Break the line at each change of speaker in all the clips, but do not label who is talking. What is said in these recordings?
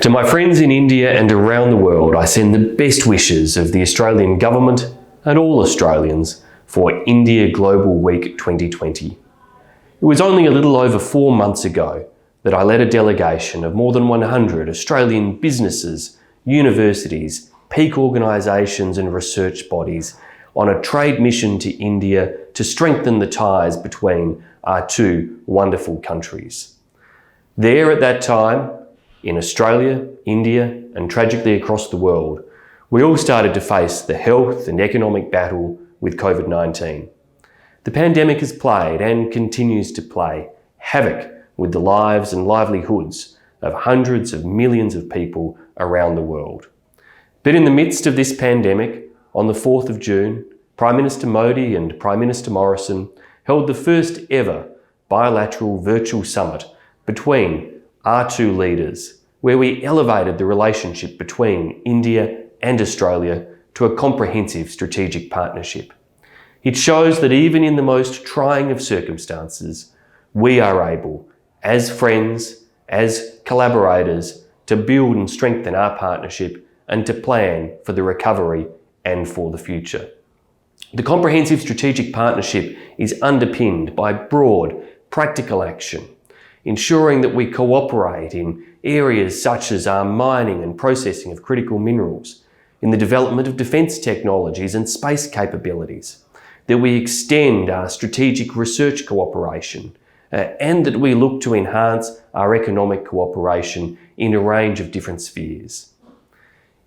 To my friends in India and around the world, I send the best wishes of the Australian Government and all Australians for India Global Week 2020. It was only a little over 4 months ago that I led a delegation of more than 100 Australian businesses, universities, peak organisations and research bodies on a trade mission to India to strengthen the ties between our two wonderful countries. There at that time, in Australia, India and tragically across the world, we all started to face the health and economic battle with COVID-19. The pandemic has played and continues to play havoc with the lives and livelihoods of hundreds of millions of people around the world. But in the midst of this pandemic, on the 4th of June, Prime Minister Modi and Prime Minister Morrison held the first ever bilateral virtual summit between our two leaders, where we elevated the relationship between India and Australia to a comprehensive strategic partnership. It shows that even in the most trying of circumstances, we are able, as friends, as collaborators, to build and strengthen our partnership and to plan for the recovery and for the future. The comprehensive strategic partnership is underpinned by broad, practical action, ensuring that we cooperate in areas such as our mining and processing of critical minerals, in the development of defence technologies and space capabilities, that we extend our strategic research cooperation, and that we look to enhance our economic cooperation in a range of different spheres.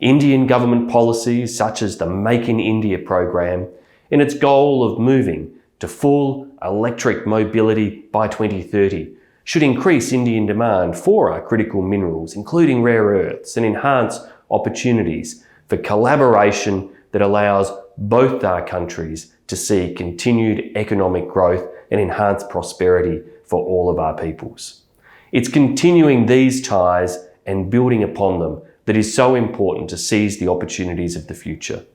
Indian government policies such as the Make in India program and its goal of moving to full electric mobility by 2030 should increase Indian demand for our critical minerals, including rare earths, and enhance opportunities for collaboration that allows both our countries to see continued economic growth and enhanced prosperity for all of our peoples. It's continuing these ties and building upon them that is so important to seize the opportunities of the future.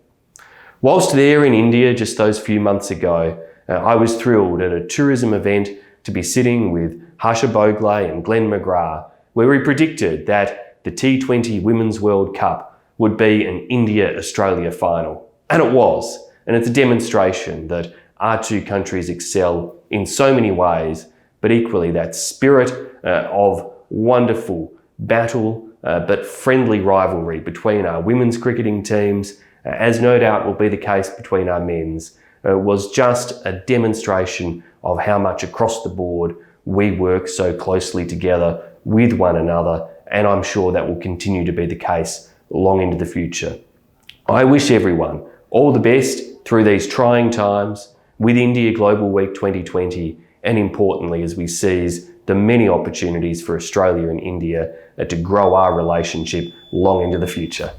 Whilst there in India just those few months ago, I was thrilled at a tourism event to be sitting with Harsha Bogle and Glenn McGrath, where we predicted that the T20 Women's World Cup would be an India-Australia final. And it was. And it's a demonstration that our two countries excel in so many ways, but equally that spirit of wonderful battle but friendly rivalry between our women's cricketing teams, as no doubt will be the case between our men's, was just a demonstration of how much across the board we work so closely together with one another, and I'm sure that will continue to be the case long into the future. I wish everyone all the best through these trying times with India Global Week 2020, and importantly as we seize the many opportunities for Australia and India to grow our relationship long into the future.